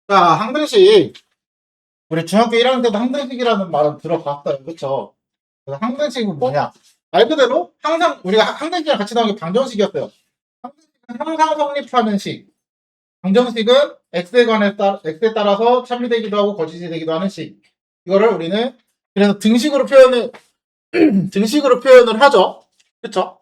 자, 항등식. 우리 중학교 1학년 때도 항등식이라는 말은 들어봤어요. 그쵸? 그래서 항등식은 뭐냐? 말 그대로 항상 우리가 항등식이랑 같이 나온 게 방정식이었어요. 항등식은 항상 성립하는 식. 방정식은 x에 따라서 참이 되기도 하고 거짓이 되기도 하는 식. 이거를 우리는 그래서 등식으로 표현을 하죠. 그쵸?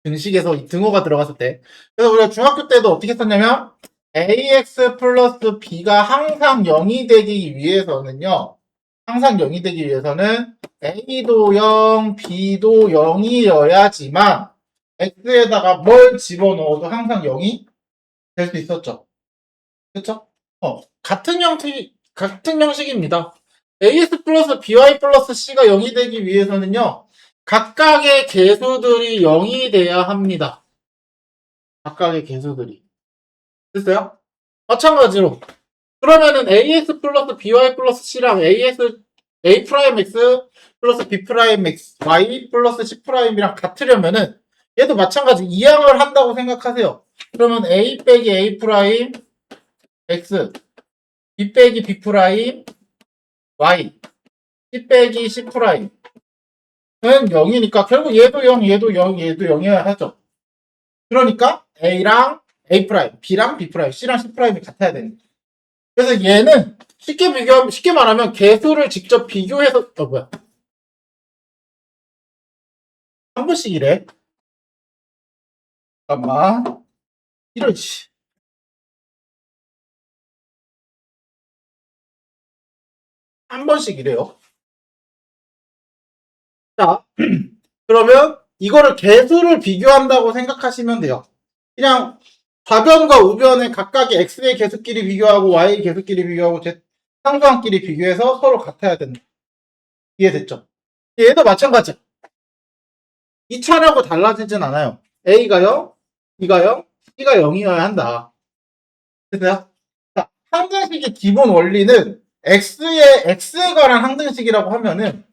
등식에서 이 등호가 들어갔을 때. 그래서 우리가 중학교 때도 어떻게 썼냐면 ax 플러스 b가 항상 0이 되기 위해서는요. 항상 0이 되기 위해서는 a도 0, b도 0이어야지만 x에다가 뭘 집어넣어도 항상 0이 될 수 있었죠. 그쵸? 같은 형식입니다. AS 플러스 BY 플러스 C가 0이 되기 위해서는요, 각각의 개수들이 0이 돼야 합니다. 각각의 개수들이. 됐어요? 마찬가지로. 그러면은 AS 플러스 BY 플러스 C랑 A 프라임 X 플러스 B 프라임 X, Y 플러스 C 프라임이랑 같으려면은 얘도 마찬가지 이항을 한다고 생각하세요. 그러면 A 빼기 A 프라임 X, B 빼기 B 프라임 Y, C 빼기 C 프라임은 0이니까 결국 얘도 0, 얘도 0, 얘도 0이어야 하죠. 그러니까 A랑 A 프라임, B랑 B 프라임, C랑 C 프라임이 같아야 됩니다. 그래서 얘는 쉽게 말하면 개수를 직접 비교해서 뭐야? 한 번씩이래. 잠깐만. 이러지. 한 번씩이래요. 자, 그러면 이거를 개수를 비교한다고 생각하시면 돼요. 그냥 좌변과 우변의 각각의 x의 개수끼리 비교하고 y의 개수끼리 비교하고 z 상수항끼리 비교해서 서로 같아야 된다. 이해됐죠? 얘도 마찬가지야. 2차라고 달라지진 않아요. a가 0, b가 0, c가 0이어야 한다. 됐어요? 자, 항등식의 기본 원리는 x에 관한 항등식이라고 하면은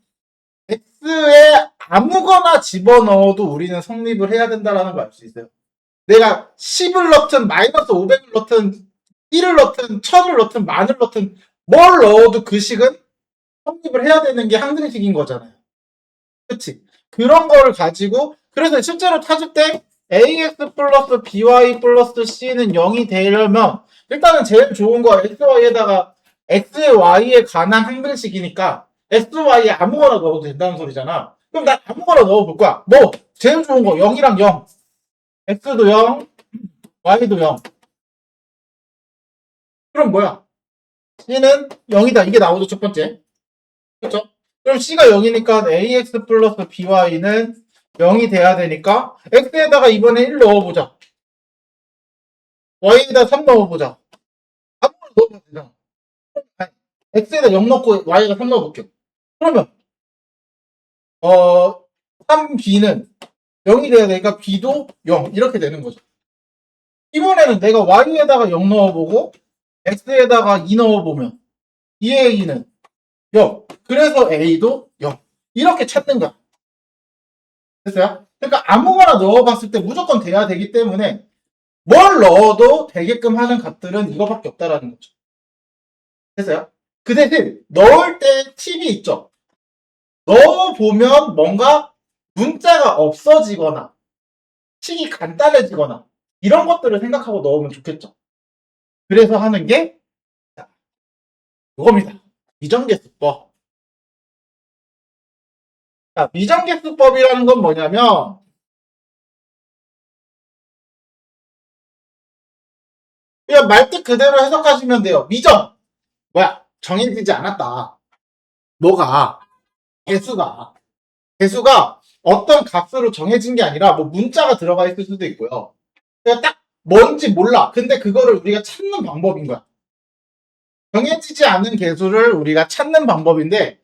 x에 아무거나 집어넣어도 우리는 성립을 해야 된다라는 걸 알 수 있어요. 내가 10을 넣든 마이너스 500을 넣든 1을 넣든 1000을 넣든 만을 넣든 뭘 넣어도 그 식은 성립을 해야 되는 게 항등식인 거잖아요. 그치? 그런 거를 가지고 그래서 실제로 찾을 때 ax 플러스 by 플러스 c는 0이 되려면 일단은 제일 좋은 거 xy에다가 xy에 관한 항등식이니까 xy에 아무거나 넣어도 된다는 소리잖아. 그럼 난 아무거나 넣어볼 거야. 뭐 제일 좋은 거 0이랑 0 x도 0 y도 0 그럼 뭐야? c는 0이다. 이게 나오죠, 첫 번째. 그렇죠? 그럼 c가 0이니까 ax 플러스 by는 0이 돼야 되니까 x에다가 이번에 1 넣어보자. y에다 3 넣어보자. 아무거나 넣으면 되잖아. 아니, x에다 0 넣고 y에다 3 넣어볼게요. 그러면 3b는 0이 돼야 되니까 b도 0 이렇게 되는 거죠. 이번에는 내가 y에다가 0 넣어보고 x에다가 2 넣어보면 2의 2는 0. 그래서 a도 0. 이렇게 찾는 거야. 됐어요? 그러니까 아무거나 넣어봤을 때 무조건 돼야 되기 때문에 뭘 넣어도 되게끔 하는 값들은 이거밖에 없다라는 거죠. 됐어요? 그 대신 넣을 때 팁이 있죠. 넣어보면 뭔가 문자가 없어지거나 식이 간단해지거나 이런 것들을 생각하고 넣으면 좋겠죠. 그래서 하는 게 이겁니다. 미정계수법. 자, 미정계수법이라는 건 뭐냐면 그냥 말뜻 그대로 해석하시면 돼요. 미정. 뭐야? 정해지지 않았다. 뭐가? 개수가. 개수가 어떤 값으로 정해진 게 아니라 뭐 문자가 들어가 있을 수도 있고요. 그냥 딱 뭔지 몰라. 근데 그거를 우리가 찾는 방법인 거야. 정해지지 않은 개수를 우리가 찾는 방법인데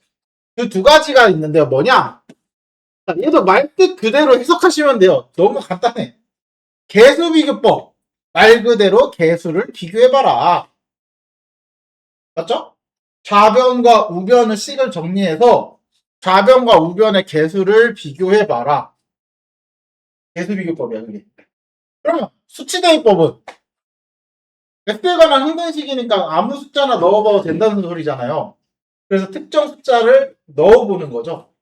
그 두 가지가 있는데요. 뭐냐? 얘도 말뜻 그대로 해석하시면 돼요. 너무 간단해. 개수 비교법. 말 그대로 개수를 비교해봐라. 맞죠? 좌변과 우변의 식을 정리해서 좌변과 우변의 개수를 비교해봐라. 개수 비교법이야, 그게. 그러면 수치대입법은 x에 관한 항등식이니까 아무 숫자나 넣어봐도 된다는 소리잖아요. 그래서 특정 숫자를 넣어보는 거죠.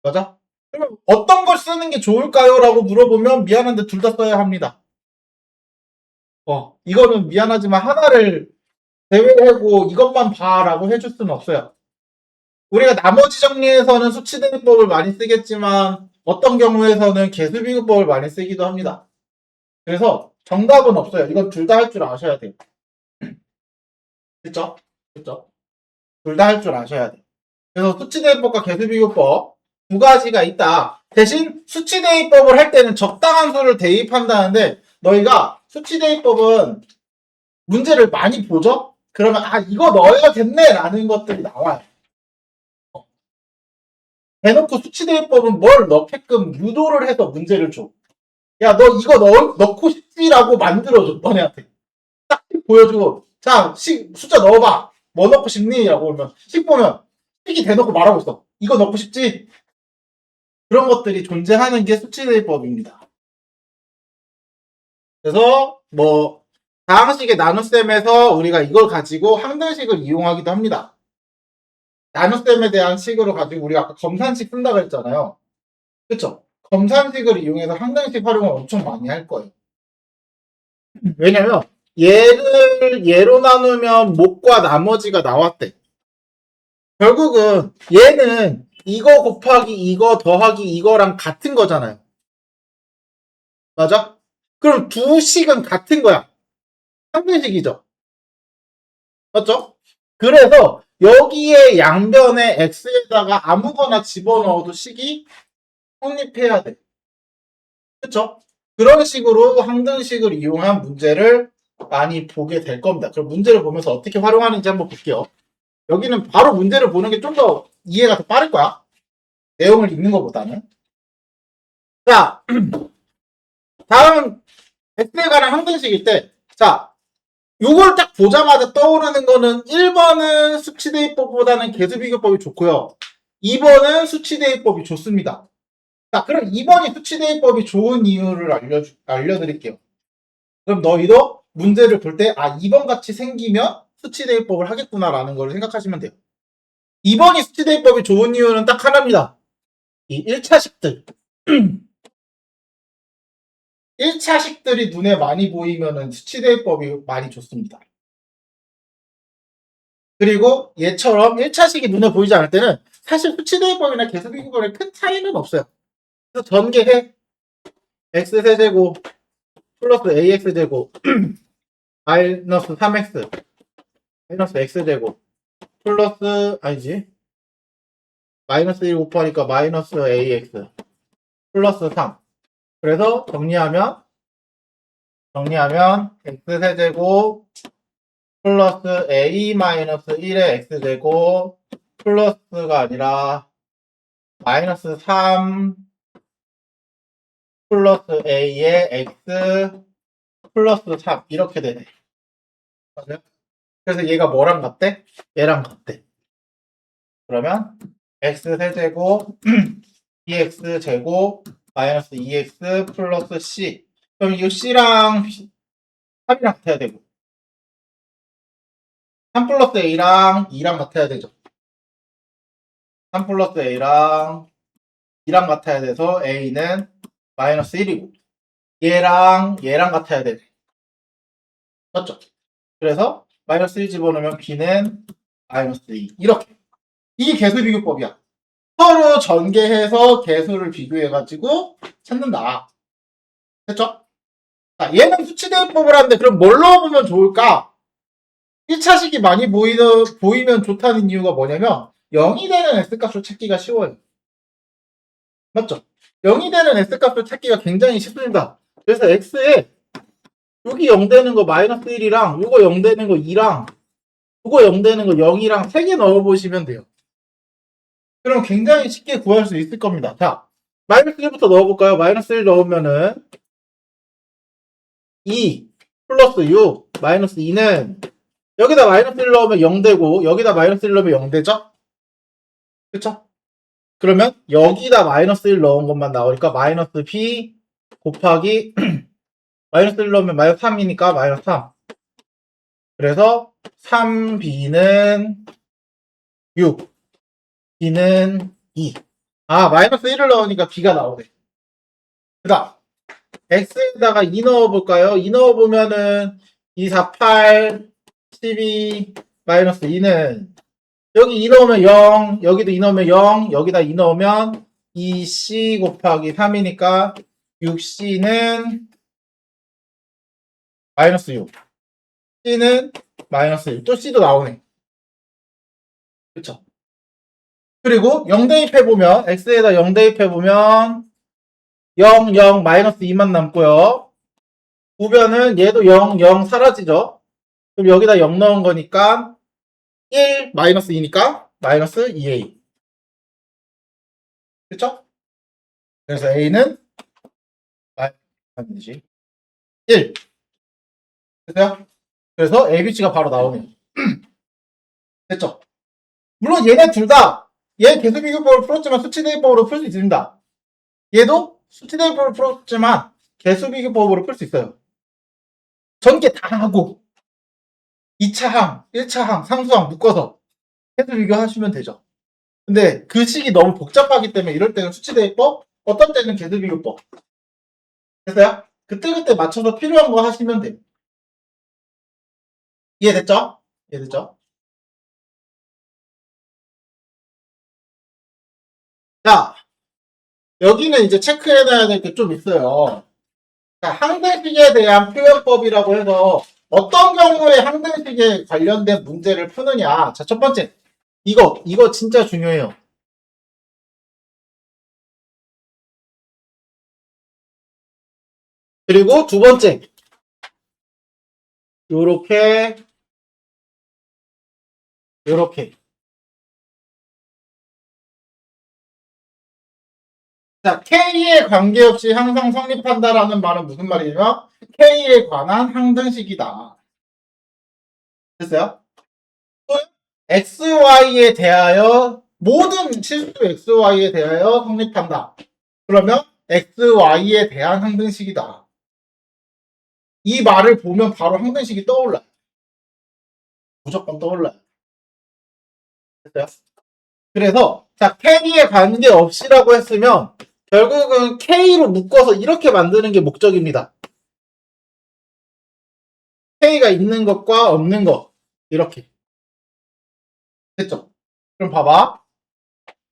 맞아? 그럼 어떤 걸 쓰는 게 좋을까요? 라고 물어보면 미안한데 둘 다 써야 합니다. 이거는 미안하지만 하나를 제외하고 이것만 봐라고 해줄 수는 없어요. 우리가 나머지 정리에서는 수치대비법을 많이 쓰겠지만 어떤 경우에서는 개수비교법을 많이 쓰기도 합니다. 그래서 정답은 없어요. 이건 둘 다 할 줄 아셔야 돼요. 그쵸? 그쵸? 둘 다 할 줄 아셔야 돼요. 그래서 수치대비법과 개수비교법 두 가지가 있다. 대신 수치대비법을 할 때는 적당한 수를 대입한다는데 너희가 수치대비법은 문제를 많이 보죠? 그러면 이거 넣어야 됐네 라는 것들이 나와요. 대놓고 수치대입법은 뭘 넣게끔 유도를 해서 문제를 줘. 야, 너 이거 넣고 싶지라고 만들어줘, 너네한테. 딱 보여주고, 자, 숫자 넣어봐. 뭐 넣고 싶니? 라고 하면, 보면, 식이 대놓고 말하고 있어. 이거 넣고 싶지? 그런 것들이 존재하는 게 수치대입법입니다. 그래서, 다항식의 나눗셈에서 우리가 이걸 가지고 항등식을 이용하기도 합니다. 나눗셈에 대한 식으로 가지고 우리가 아까 검산식 쓴다고 했잖아요. 그쵸? 검산식을 이용해서 항등식 활용을 엄청 많이 할 거예요. 왜냐면 얘를 얘로 나누면 목과 나머지가 나왔대. 결국은 얘는 이거 곱하기 이거 더하기 이거랑 같은 거잖아요. 맞아? 그럼 두 식은 같은 거야. 항등식이죠. 맞죠? 그래서 여기에 양변에 x에다가 아무거나 집어넣어도 식이 성립해야 돼. 그쵸? 그런 식으로 항등식을 이용한 문제를 많이 보게 될 겁니다. 그럼 문제를 보면서 어떻게 활용하는지 한번 볼게요. 여기는 바로 문제를 보는 게 좀 더 이해가 더 빠를 거야. 내용을 읽는 것보다는. 자, 다음 x에 관한 항등식일 때, 자, 요걸 딱 보자마자 떠오르는 거는 1번은 수치대입법보다는 개수비교법이 좋고요. 2번은 수치대입법이 좋습니다. 자, 그럼 2번이 수치대입법이 좋은 이유를 알려드릴게요. 그럼 너희도 문제를 볼 때, 2번 같이 생기면 수치대입법을 하겠구나라는 걸 생각하시면 돼요. 2번이 수치대입법이 좋은 이유는 딱 하나입니다. 이 1차식들. 1차식들이 눈에 많이 보이면은 수치대입법이 많이 좋습니다. 그리고 얘처럼 1차식이 눈에 보이지 않을 때는 사실 수치대입법이나 개수비교법에 큰 차이는 없어요. 그래서 전개해. x세제곱 플러스 ax제곱 마이너스 3x 마이너스 x제곱 플러스 마이너스 1 곱하니까 마이너스 ax 플러스 3. 그래서 정리하면 x세제곱 플러스 a 마이너스 1의 x제곱 플러스가 아니라 마이너스 3 플러스 a의 x 플러스 3 이렇게 되네. 맞아요? 그래서 얘가 뭐랑 같대? 얘랑 같대. 그러면 x세제곱 2x제곱 마이너스 2x 플러스 c. 그럼 이 c랑 3이랑 같아야 되고 3 플러스 a랑 2랑 같아야 되죠. 3 플러스 a랑 2랑 같아야 돼서 a는 마이너스 1이고 얘랑 같아야 되네. 맞죠? 그래서 마이너스 1 집어넣으면 b는 마이너스 2. 이렇게. 이 개수비교법이야. 서로 전개해서 개수를 비교해가지고 찾는다. 됐죠? 자, 얘는 수치대입법을 하는데 그럼 뭘 넣어보면 좋을까? 1차식이 많이 보이면 좋다는 이유가 뭐냐면 0이 되는 S값을 찾기가 쉬워요. 맞죠? 0이 되는 S값을 찾기가 굉장히 쉽습니다. 그래서 X에 여기 0 되는 거 마이너스 1이랑 요거 0 되는 거 2랑 요거 0 되는 거 0이랑 3개 넣어보시면 돼요. 그럼 굉장히 쉽게 구할 수 있을 겁니다. 자, 마이너스 1부터 넣어볼까요? 마이너스 1 넣으면은 2 플러스 6 마이너스 2는 여기다 마이너스 1 넣으면 0 되고 여기다 마이너스 1 넣으면 0 되죠? 그쵸? 그러면 여기다 마이너스 1 넣은 것만 나오니까 마이너스 b 곱하기 마이너스 1 넣으면 마이너스 3이니까 마이너스 3 그래서 3b는 6, b는 2. 아, 마이너스 1을 넣으니까 b가 나오네. 그 다음, x에다가 2 넣어볼까요? 2 넣어보면은 2, 4, 8, 12, 마이너스 2는 여기 2 넣으면 0, 여기도 2 넣으면 0, 여기다 2 넣으면 2c 곱하기 3이니까 6c는 마이너스 6, c는 마이너스 1. 또 c도 나오네. 그쵸? 그리고 0 대입해보면, x에다 0 대입해보면 0, 0, 마이너스 2만 남고요. 우변은 얘도 0, 0 사라지죠? 그럼 여기다 0 넣은 거니까 1, 마이너스 2니까 마이너스 2a. 그쵸? 그래서 a는 마이너스 1. 됐어요? 그래서 a, b, c가 바로 나오네요. 됐죠? 물론 얘네 둘 다 얘 개수비교법으로 풀었지만 수치대입법으로 풀 수 있습니다. 얘도 수치대입법으로 풀었지만 개수비교법으로 풀 수 있어요. 전개 다 하고 2차 항, 1차 항, 상수항 묶어서 해서 비교하시면 되죠. 근데 그 식이 너무 복잡하기 때문에 이럴 때는 수치대입법, 어떤 때는 개수비교법. 됐어요? 그때그때 맞춰서 필요한 거 하시면 돼요. 이해됐죠? 이해됐죠? 자, 여기는 이제 체크해놔야 될 게 좀 있어요. 자, 항등식에 대한 표현법이라고 해서 어떤 경우에 항등식에 관련된 문제를 푸느냐. 자, 첫 번째. 이거 진짜 중요해요. 그리고 두 번째. 요렇게, 요렇게. 자, K에 관계없이 항상 성립한다라는 말은 무슨 말이냐면 K에 관한 항등식이다. 됐어요? XY에 대하여 모든 실수 XY에 대하여 성립한다. 그러면 XY에 대한 항등식이다. 이 말을 보면 바로 항등식이 떠올라요. 무조건 떠올라요. 됐어요? 그래서 자, K에 관계없이라고 했으면 결국은 K로 묶어서 이렇게 만드는 게 목적입니다. K가 있는 것과 없는 것 이렇게 됐죠? 그럼 봐봐.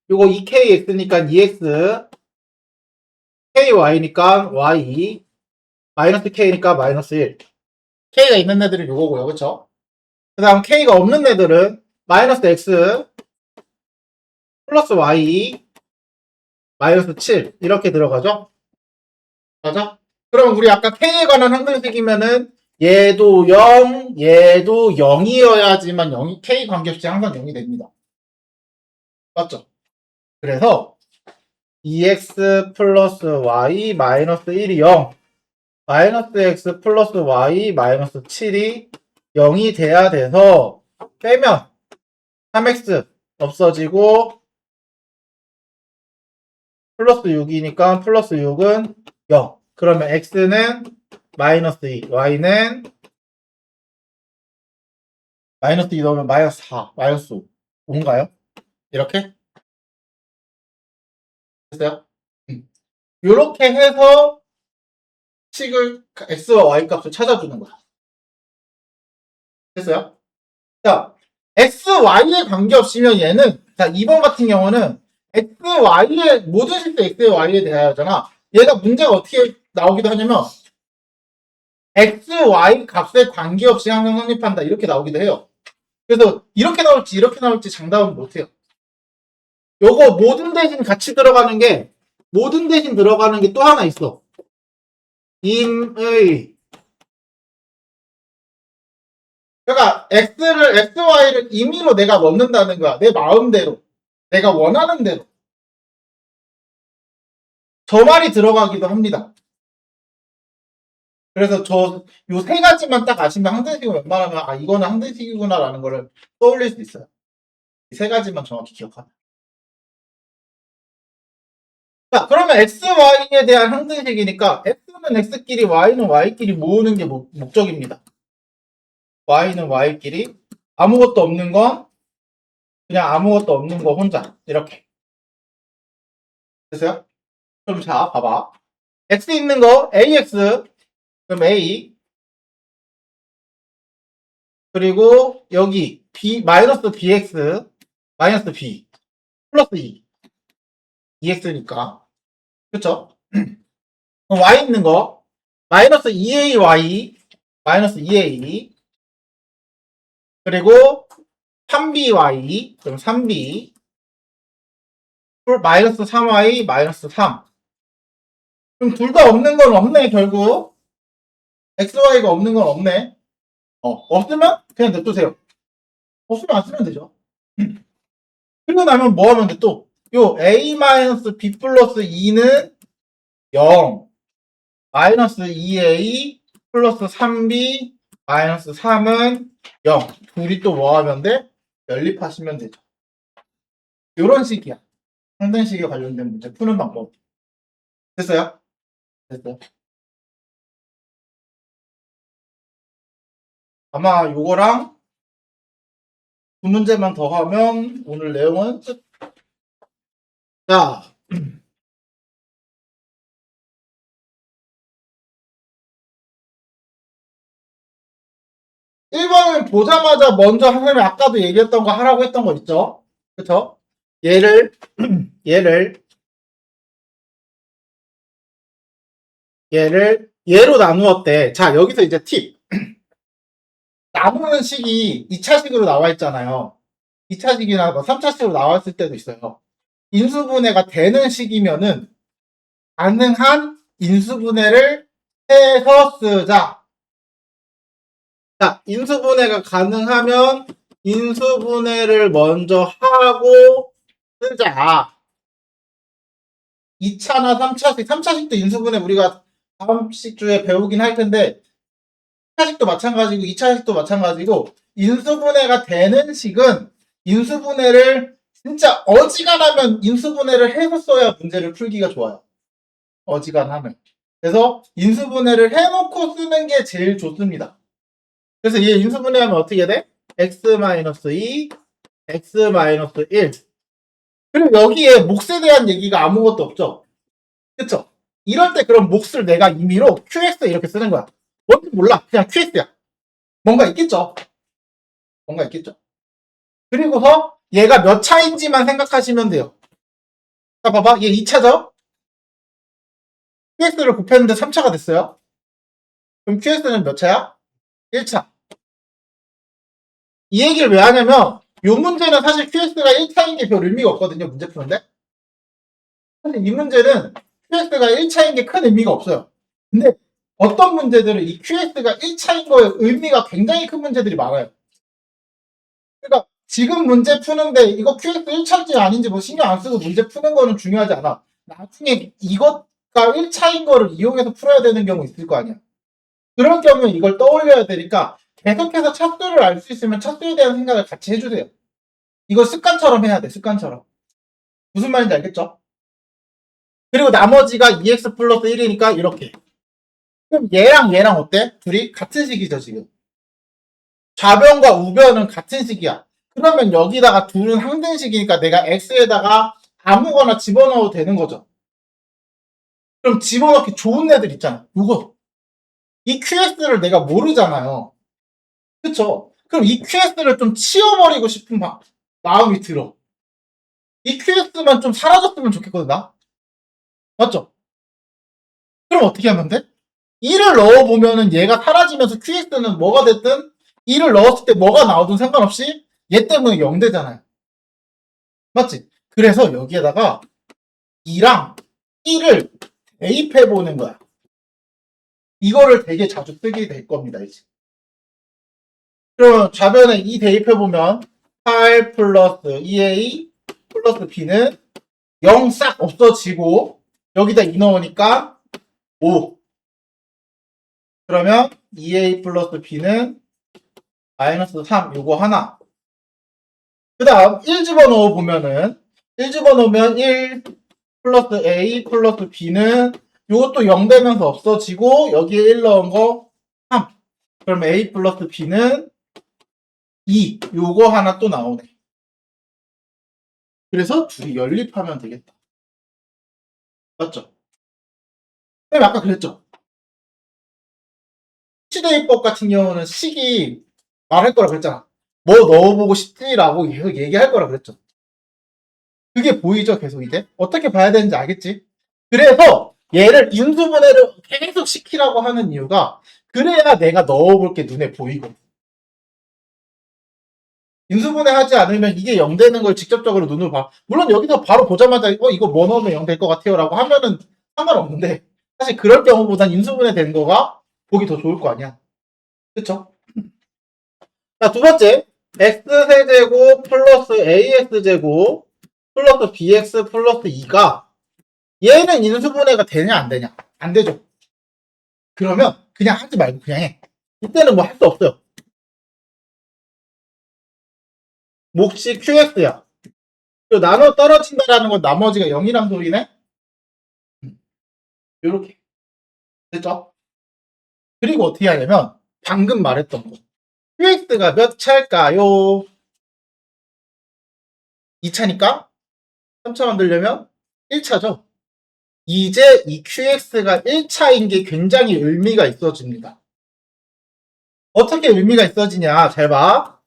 요거 2KX니까 2X, KY니까 Y, 마이너스 K니까 마이너스 1. K가 있는 애들은 요거고요. 그쵸? 그 다음 K가 없는 애들은 마이너스 X, 플러스 Y, 마이너스 7 이렇게 들어가죠? 맞아? 그럼 우리 아까 K에 관한 항등식이면은 얘도 0, 얘도 0이어야지만 0이 K 관계없이 항상 0이 됩니다. 맞죠? 그래서 2x 플러스 y 마이너스 1이 0, 마이너스 x 플러스 y 마이너스 7이 0이 돼야 돼서 빼면 3x 없어지고 플러스 6이니까 플러스 6은 0. 그러면 x는 마이너스 2, y는 마이너스 2 넣으면 마이너스 4, 마이너스 5인가요? 이렇게? 됐어요? 이렇게 해서 식을 x와 y 값을 찾아주는 거야. 됐어요? 자, x, y에 관계없이면 얘는 자 2번 같은 경우는 x, y에 모든 실수 x, y에 대하여잖아. 얘가 문제가 어떻게 나오기도 하냐면 x, y 값에 관계없이 항상 성립한다 이렇게 나오기도 해요. 그래서 이렇게 나올지 장담은 못해요. 요거 모든 대신 같이 들어가는 게 모든 대신 들어가는 게 또 하나 있어. 임의. 그러니까 x, y를 임의로 내가 넣는다는 거야. 내 마음대로. 내가 원하는 대로. 저 말이 들어가기도 합니다. 그래서 요 세 가지만 딱 아시면 항등식은 웬만하면 아 이거는 항등식이구나라는 거를 떠올릴 수 있어요. 이 세 가지만 정확히 기억하면. 자, 그러면 x, y에 대한 항등식이니까 x는 x끼리 y는 y끼리 모으는 게 목적입니다. y는 y끼리, 아무것도 없는 건 그냥 아무것도 없는 거 혼자. 이렇게. 됐어요? 그럼 자, 봐봐. x 있는 거 ax, 그럼 a, 그리고 여기 b, 마이너스 bx, 마이너스 b, 플러스 2, 2x니까. 그쵸? 그럼 y 있는 거 마이너스 2ay, 마이너스 2a, 그리고 3by, 그럼 3b, 마이너스 3y, 마이너스 3. 그럼 둘 다 없는 건 없네, 결국. xy가 없는 건 없네. 없으면 그냥 냅두세요. 없으면 안 쓰면 되죠. 그리고 나면 뭐 하면 돼, 또? 요 a-b 플러스 2는 0, 마이너스 2a 플러스 3b 마이너스 3은 0. 둘이 또 뭐 하면 돼? 연립하시면 되죠. 요런 식이야. 상등식에 관련된 문제 푸는 방법. 됐어요? 됐어요. 아마 요거랑 두 문제만 더 하면 오늘 내용은 끝. 자, 1번을 보자마자 먼저 선생님이 아까도 얘기했던 거 하라고 했던 거 있죠? 그쵸? 얘를 얘로 나누었대. 자, 여기서 이제 팁. 나누는 식이 2차식으로 나와 있잖아요. 2차식이나 뭐 3차식으로 나왔을 때도 있어요. 인수분해가 되는 식이면은 가능한 인수분해를 해서 쓰자. 자, 인수분해가 가능하면 인수분해를 먼저 하고 쓰자. 2차나 3차식, 3차식도 인수분해 우리가 다음 식주에 배우긴 할 텐데 1차식도 마찬가지고 2차식도 마찬가지고 인수분해가 되는 식은 인수분해를 진짜 어지간하면 인수분해를 해서 써야 문제를 풀기가 좋아요. 어지간하면. 그래서 인수분해를 해놓고 쓰는 게 제일 좋습니다. 그래서 얘 인수분해하면 어떻게 돼? x-2, x-1. 그리고 여기에 몫에 대한 얘기가 아무것도 없죠. 그쵸? 이럴 때 그럼 몫을 내가 임의로 qx 이렇게 쓰는 거야. 뭔지 몰라. 그냥 qx야. 뭔가 있겠죠? 뭔가 있겠죠? 그리고서 얘가 몇 차인지만 생각하시면 돼요. 자, 봐봐. 얘 2차죠? qx를 곱했는데 3차가 됐어요. 그럼 qx는 몇 차야? 1차. 이 얘기를 왜 하냐면 요 문제는 사실 qx가 1차인 게 별 의미가 없거든요. 문제 푸는데. 사실 이 문제는 qx가 1차인 게 큰 의미가 없어요. 근데 어떤 문제들은 이 qx가 1차인 거에 의미가 굉장히 큰 문제들이 많아요. 그러니까 지금 문제 푸는데 이거 QX 1차인지 아닌지 뭐 신경 안 쓰고 문제 푸는 거는 중요하지 않아. 나중에 이것과 1차인 거를 이용해서 풀어야 되는 경우 있을 거 아니야. 그런 경우에 이걸 떠올려야 되니까 계속해서 차수를 알 수 있으면 차수에 대한 생각을 같이 해주세요. 이거 습관처럼 해야 돼. 습관처럼. 무슨 말인지 알겠죠? 그리고 나머지가 2x 플러스 1이니까 이렇게. 그럼 얘랑 어때? 둘이 같은 식이죠 지금. 좌변과 우변은 같은 식이야. 그러면 여기다가 둘은 항등식이니까 내가 x에다가 아무거나 집어넣어도 되는 거죠. 그럼 집어넣기 좋은 애들 있잖아. 이거. 이 QS를 내가 모르잖아요. 그쵸? 그럼 이 QS를 좀 치워버리고 싶은 마음이 들어. 이 QS만 좀 사라졌으면 좋겠거든, 나. 맞죠? 그럼 어떻게 하면 돼? 2를 넣어보면은 얘가 사라지면서 QS는 뭐가 됐든 2를 넣었을 때 뭐가 나오든 상관없이 얘 때문에 0 되잖아요. 맞지? 그래서 여기에다가 2랑 1을 대입해보는 거야. 이거를 되게 자주 쓰게 될 겁니다, 이제. 그럼 좌변에 2 대입해보면 8 플러스 2a 플러스 b는 0 싹 없어지고 여기다 2 넣으니까 5. 그러면 2a 플러스 b는 마이너스 3 요거 하나. 그 다음 1 집어넣어 보면은 1 집어넣으면 1 플러스 a 플러스 b는 요것도 0 되면서 없어지고 여기에 1 넣은 거 3. 그럼 a 플러스 b는 2 요거 하나 또 나오네. 그래서 둘이 연립하면 되겠다. 맞죠? 쌤 아까 그랬죠? 시대입법 같은 경우는 식이 말할 거라 그랬잖아. 뭐 넣어보고 싶지라고 계속 얘기할 거라 그랬죠. 그게 보이죠? 계속 이제 어떻게 봐야 되는지 알겠지? 그래서 얘를 인수분해를 계속 시키라고 하는 이유가 그래야 내가 넣어볼 게 눈에 보이고 인수분해 하지 않으면 이게 0 되는 걸 직접적으로 눈으로 봐. 물론 여기서 바로 보자마자 이거 뭐 넣으면 0 될 것 같아요 라고 하면은 상관없는데 사실 그럴 경우보단 인수분해 된 거가 보기 더 좋을 거 아니야. 그쵸? 자, 두 번째 x세제곱 플러스 ax제곱 플러스 bx 플러스 2가 얘는 인수분해가 되냐 안 되냐? 안 되죠. 그러면 그냥 하지 말고 그냥 해. 이때는 뭐 할 수 없어요. 몫이 qx야. 나눠 떨어진다라는 건 나머지가 0이란 소리네? 요렇게. 됐죠? 그리고 어떻게 하냐면 방금 말했던 거. qx가 몇 차일까요? 2차니까 3차 만들려면 1차죠. 이제 이 qx가 1차인 게 굉장히 의미가 있어집니다. 어떻게 의미가 있어지냐? 잘 봐.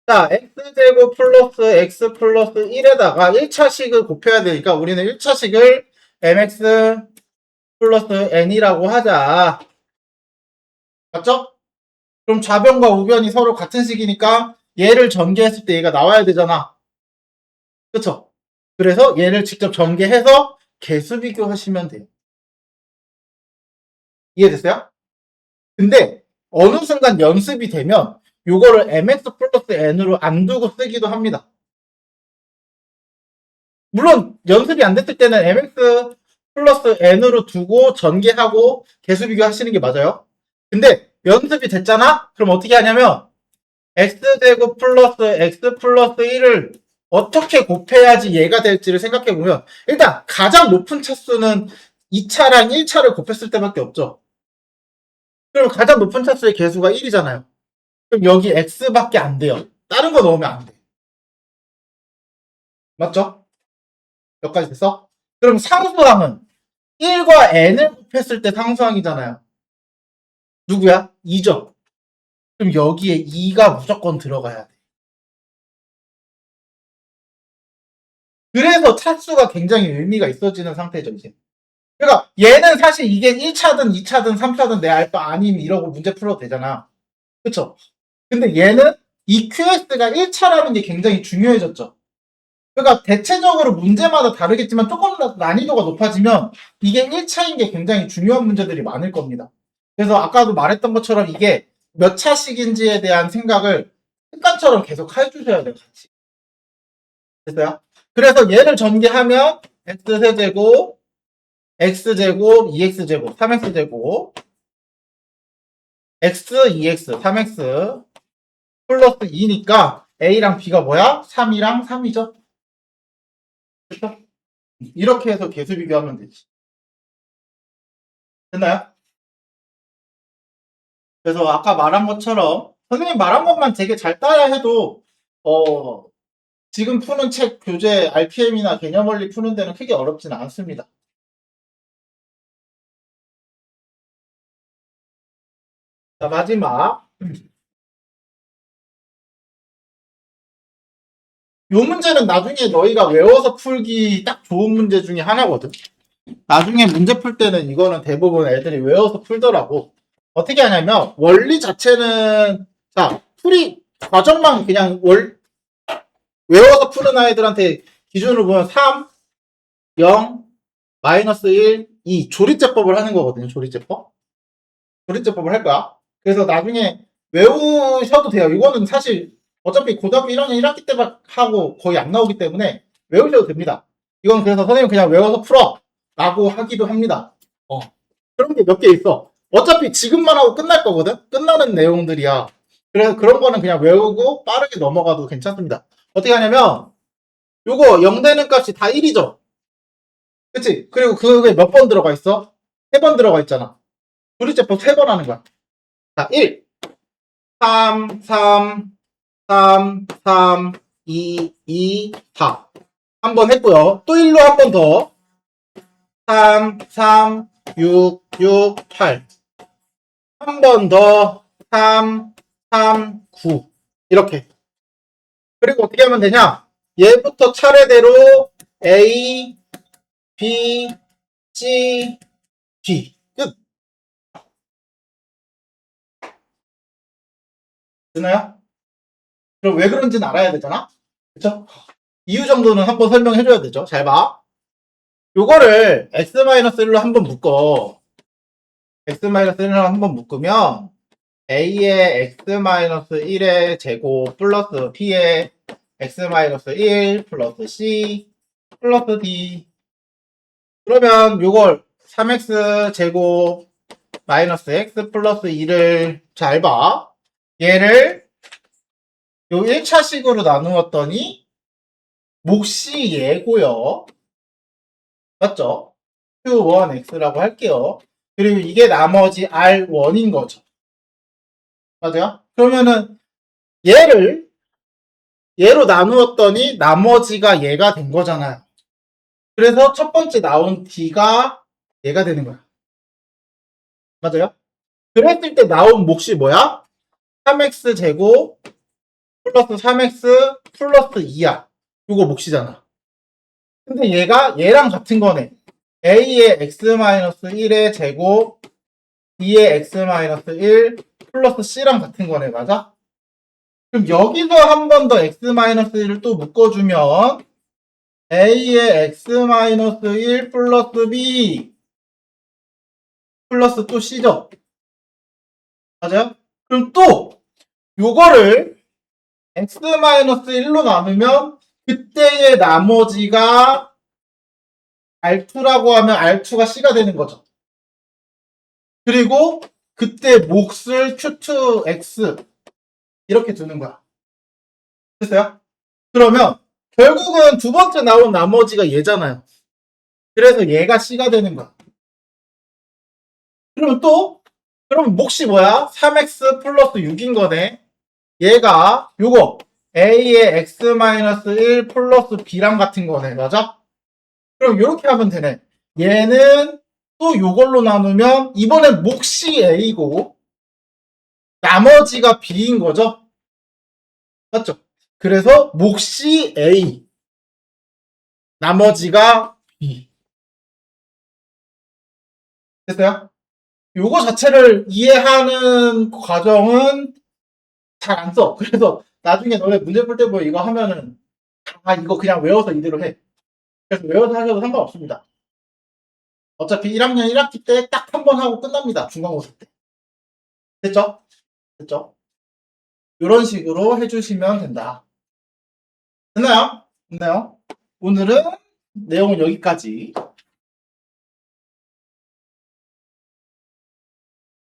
자, x제곱 플러스 x 플러스 1에다가 1차식을 곱해야 되니까 우리는 1차식을 mx 플러스 n이라고 하자. 맞죠? 그럼 좌변과 우변이 서로 같은 식이니까 얘를 전개했을 때 얘가 나와야 되잖아. 그쵸? 그래서 얘를 직접 전개해서 개수 비교하시면 돼요. 이해됐어요? 근데 어느 순간 연습이 되면 요거를 mx 플러스 n으로 안 두고 쓰기도 합니다. 물론 연습이 안 됐을 때는 mx 플러스 n으로 두고 전개하고 개수 비교하시는 게 맞아요. 근데 연습이 됐잖아? 그럼 어떻게 하냐면 x제곱 플러스 x 플러스 1을 어떻게 곱해야지 얘가 될지를 생각해보면 일단 가장 높은 차수는 2차랑 1차를 곱했을 때밖에 없죠. 그럼 가장 높은 차수의 개수가 1이잖아요. 그럼 여기 x밖에 안 돼요. 다른 거 넣으면 안 돼. 맞죠? 여기까지 됐어? 그럼 상수항은 1과 n을 곱했을 때 상수항이잖아요. 누구야? 2죠. 그럼 여기에 2가 무조건 들어가야 돼. 그래서 차수가 굉장히 의미가 있어지는 상태죠, 이제. 그러니까 얘는 사실 이게 1차든 2차든 3차든 내 알 바 아님 이러고 문제 풀어도 되잖아. 그쵸? 근데 얘는 이 QS가 1차라는 게 굉장히 중요해졌죠. 그러니까 대체적으로 문제마다 다르겠지만 조금 난이도가 높아지면 이게 1차인 게 굉장히 중요한 문제들이 많을 겁니다. 그래서 아까도 말했던 것처럼 이게 몇 차식인지에 대한 생각을 습관처럼 계속 해주셔야 돼요, 같이. 됐어요? 그래서 얘를 전개하면 x세제곱, x제곱, 2x제곱, 3x제곱, x, 2x, 3x 플러스 2니까 a랑 b가 뭐야? 3이랑 3이죠. 그렇죠? 이렇게 해서 개수 비교하면 되지. 됐나요? 그래서 아까 말한 것처럼 선생님 말한 것만 되게 잘 따라 해도 지금 푸는 책 교재 RPM이나 개념 원리 푸는 데는 크게 어렵지는 않습니다. 자, 마지막. 요 문제는 나중에 너희가 외워서 풀기 딱 좋은 문제 중에 하나거든. 나중에 문제 풀 때는 이거는 대부분 애들이 외워서 풀더라고. 어떻게 하냐면 원리 자체는 자 풀이 과정만 그냥 외워서 푸는 아이들한테 기준으로 보면 3, 0, 마이너스 1, 2 조리제법을 하는 거거든요. 조리제법. 조리제법을 할 거야. 그래서 나중에 외우셔도 돼요. 이거는 사실 어차피 고등학교 1학년 1학기 때만 하고 거의 안 나오기 때문에 외우셔도 됩니다. 이건 그래서 선생님 그냥 외워서 풀어 라고 하기도 합니다. 그런 게 몇 개 있어. 어차피 지금만 하고 끝날 거거든? 끝나는 내용들이야. 그래서 그런 거는 그냥 외우고 빠르게 넘어가도 괜찮습니다. 어떻게 하냐면 요거 0 되는 값이 다 1이죠? 그치? 그리고 그게 몇 번 들어가 있어? 3번 들어가 있잖아. 조리제법 3번 하는 거야. 자, 1, 3, 3, 3, 3, 2, 2, 4. 한 번 했고요. 또 1로 한 번 더. 3, 3, 6, 6, 8. 한 번 더. 3, 3, 9. 이렇게. 그리고 어떻게 하면 되냐? 얘부터 차례대로 A, B, C, D. 끝. 되나요? 그럼 왜 그런지는 알아야 되잖아? 그쵸? 이유 정도는 한번 설명해줘야 되죠. 잘 봐. 요거를 x-1로 한번 묶어. x-1로 한번 묶으면 a의 x-1의 제곱 플러스 b의 x-1 플러스 c 플러스 d. 그러면 요걸 3x 제곱 마이너스 x 플러스 2를 잘 봐. 얘를 요 1차식으로 나누었더니 몫이 얘고요. 맞죠? Q1X라고 할게요. 그리고 이게 나머지 R1인 거죠. 맞아요? 그러면은 얘로 나누었더니 나머지가 얘가 된 거잖아요. 그래서 첫 번째 나온 D가 얘가 되는 거야. 맞아요? 그랬을 때 나온 몫이 뭐야? 3x 제곱 플러스 3x 플러스 2야. 이거 몫이잖아. 근데 얘가 얘랑 같은 거네. a의 x-1의 제곱 b의 x-1 플러스 c랑 같은 거네. 맞아? 그럼 여기서 한 번 더 x-1을 또 묶어주면 a의 x-1 플러스 b 플러스 또 c죠. 맞아요? 그럼 또 요거를 x-1로 나누면 그때의 나머지가 R2라고 하면 R2가 C가 되는 거죠. 그리고 그때 몫을 Q2X 이렇게 두는 거야. 됐어요? 그러면 결국은 두 번째 나온 나머지가 얘잖아요. 그래서 얘가 C가 되는 거야. 그럼 몫이 뭐야? 3X 플러스 6인 거네. 얘가 요거 A의 X-1 플러스 B랑 같은 거네. 맞아? 그럼 이렇게 하면 되네. 얘는 또 요걸로 나누면 이번엔 몫이 A고 나머지가 B인 거죠? 맞죠? 그래서 몫이 A, 나머지가 B. 됐어요? 요거 자체를 이해하는 과정은 잘 안 써. 그래서 나중에 너네 문제 풀 때 뭐 이거 하면은 이거 그냥 외워서 이대로 해. 그래서 외워서 하셔도 상관없습니다. 어차피 1학년 1학기 때 딱 한 번 하고 끝납니다. 중간고사 때. 됐죠? 됐죠? 이런 식으로 해주시면 된다. 됐나요? 됐나요? 오늘은 내용은 여기까지.